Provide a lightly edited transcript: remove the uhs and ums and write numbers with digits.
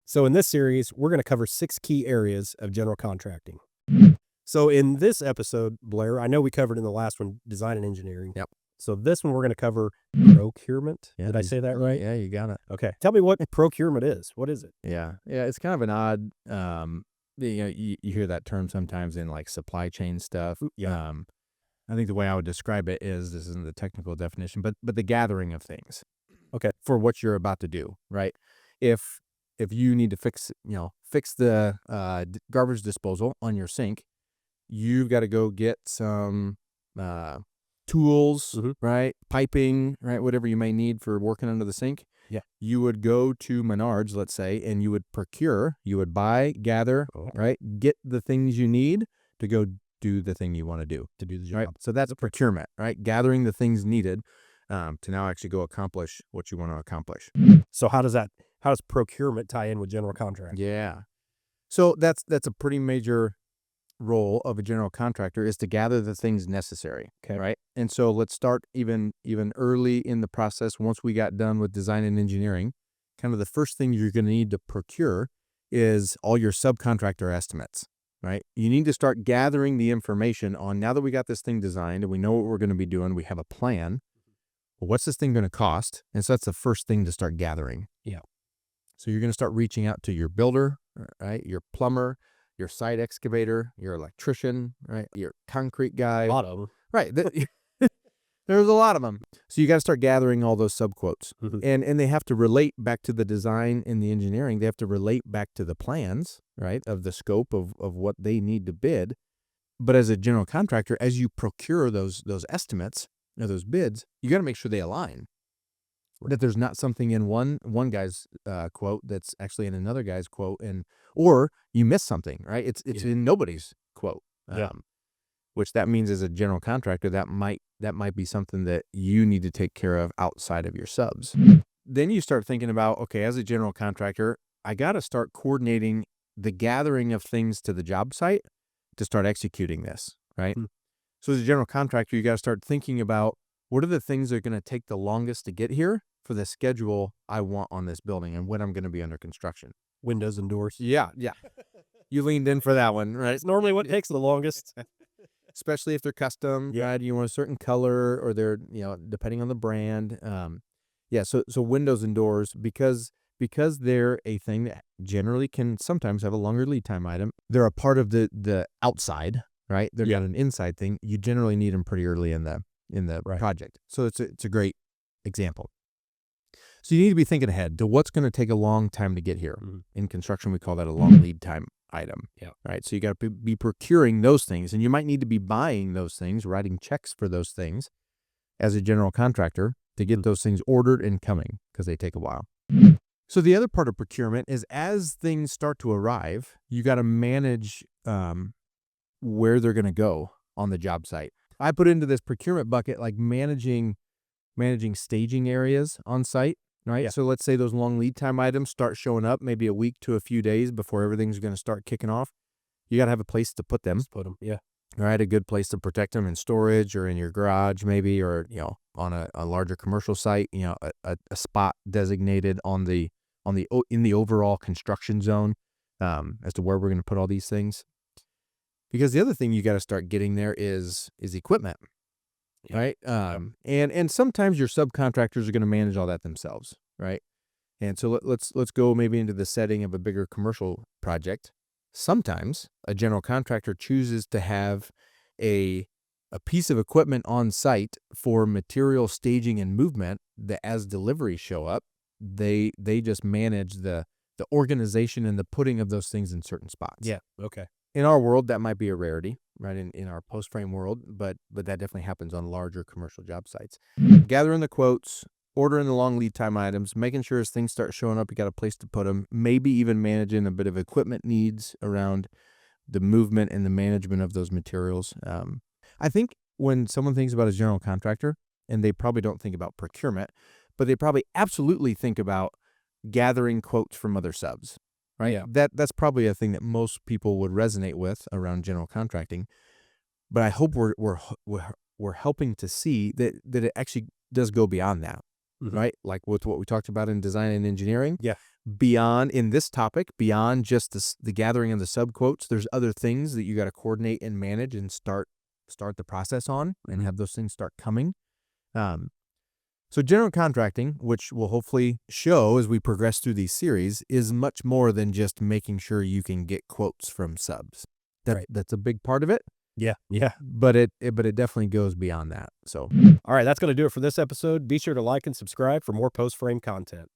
So in this series, we're going to cover 6 key areas of general contracting. So in this episode, Blair, I know we covered in the last one, design and engineering. Yep. So this one, we're going to cover procurement. Yeah, Did I say that right? Yeah, you got it. Okay. Tell me what procurement is. What is it? Yeah, it's kind of an odd. You hear that term sometimes in like supply chain stuff. Yeah. I think the way I would describe it is, this isn't the technical definition, but the gathering of things. Okay. For what you're about to do, right? If you need to fix the garbage disposal on your sink, you've got to go get some tools, right? Piping, right? Whatever you may need for working under the sink. Yeah. You would go to Menards, let's say, and you would procure, you would buy, gather, right? Get the things you need to go do the thing you want to do the job. Right? So that's procurement, right? Gathering the things needed to now actually go accomplish what you want to accomplish. So how does procurement tie in with general contracting? Yeah. So that's a pretty major role of a general contractor, is to gather the things necessary. Okay. Right. And so let's start even early in the process. Once we got done with design and engineering, kind of the first thing you're going to need to procure is all your subcontractor estimates. Right. You need to start gathering the information on, now that we got this thing designed and we know what we're going to be doing, we have a plan. Well, what's this thing going to cost? And so that's the first thing to start gathering. Yeah. So you're going to start reaching out to your builder, right? Your plumber, your site excavator, your electrician, right? Your concrete guy. A lot of them. Right. There's a lot of them. So you got to start gathering all those subquotes. And they have to relate back to the design and the engineering. They have to relate back to the plans, right, of the scope of what they need to bid. But as a general contractor, as you procure those estimates, those bids, you got to make sure they align. That there's not something in one guy's quote that's actually in another guy's quote, or you miss something, right? It's in nobody's quote. Which that means, as a general contractor, that might be something that you need to take care of outside of your subs. Then you start thinking about, okay, as a general contractor, I got to start coordinating the gathering of things to the job site to start executing this, right? So as a general contractor, you got to start thinking about, what are the things that are going to take the longest to get here for the schedule I want on this building and when I'm going to be under construction. Windows and doors. Yeah. You leaned in for that one, right? It's normally what takes the longest. Especially if they're custom, right? You want a certain color, or they're, depending on the brand. So windows and doors, because they're a thing that generally can sometimes have a longer lead time item. They're a part of the outside, right? They're not an inside thing. You generally need them pretty early in the project. So it's a great example. So you need to be thinking ahead to what's going to take a long time to get here. In construction, we call that a long lead time item. Yeah. Right. So you got to be procuring those things, and you might need to be buying those things, writing checks for those things as a general contractor to get those things ordered and coming, because they take a while. So the other part of procurement is, as things start to arrive, you got to manage where they're going to go on the job site. I put into this procurement bucket like managing staging areas on site. Right. Yeah. So let's say those long lead time items start showing up maybe a week to a few days before everything's going to start kicking off. You got to have a place to put them. Yeah. Right. A good place to protect them in storage, or in your garage maybe, or, on a larger commercial site, a spot designated in the overall construction zone as to where we're going to put all these things. Because the other thing you got to start getting there is equipment. Right. And sometimes your subcontractors are going to manage all that themselves. Right. And so let's go maybe into the setting of a bigger commercial project. Sometimes a general contractor chooses to have a piece of equipment on site for material staging and movement, that as deliveries show up, they just manage the organization and the putting of those things in certain spots. Yeah. Okay. In our world, that might be a rarity, right? In our post-frame world, but that definitely happens on larger commercial job sites. Gathering the quotes, ordering the long lead time items, making sure as things start showing up, you got a place to put them, maybe even managing a bit of equipment needs around the movement and the management of those materials. I think when someone thinks about a general contractor, and they probably don't think about procurement, but they probably absolutely think about gathering quotes from other subs. Right. Yeah. That's probably a thing that most people would resonate with around general contracting. But I hope we're helping to see that it actually does go beyond that. Right. Like with what we talked about in design and engineering. Yeah. beyond in this topic, beyond just the gathering of the subquotes, there's other things that you got to coordinate and manage and start the process on, and have those things start coming. So general contracting, which will hopefully show as we progress through these series, is much more than just making sure you can get quotes from subs. That's a big part of it. Yeah. But it definitely goes beyond that. So, All right, that's going to do it for this episode. Be sure to like and subscribe for more post-frame content.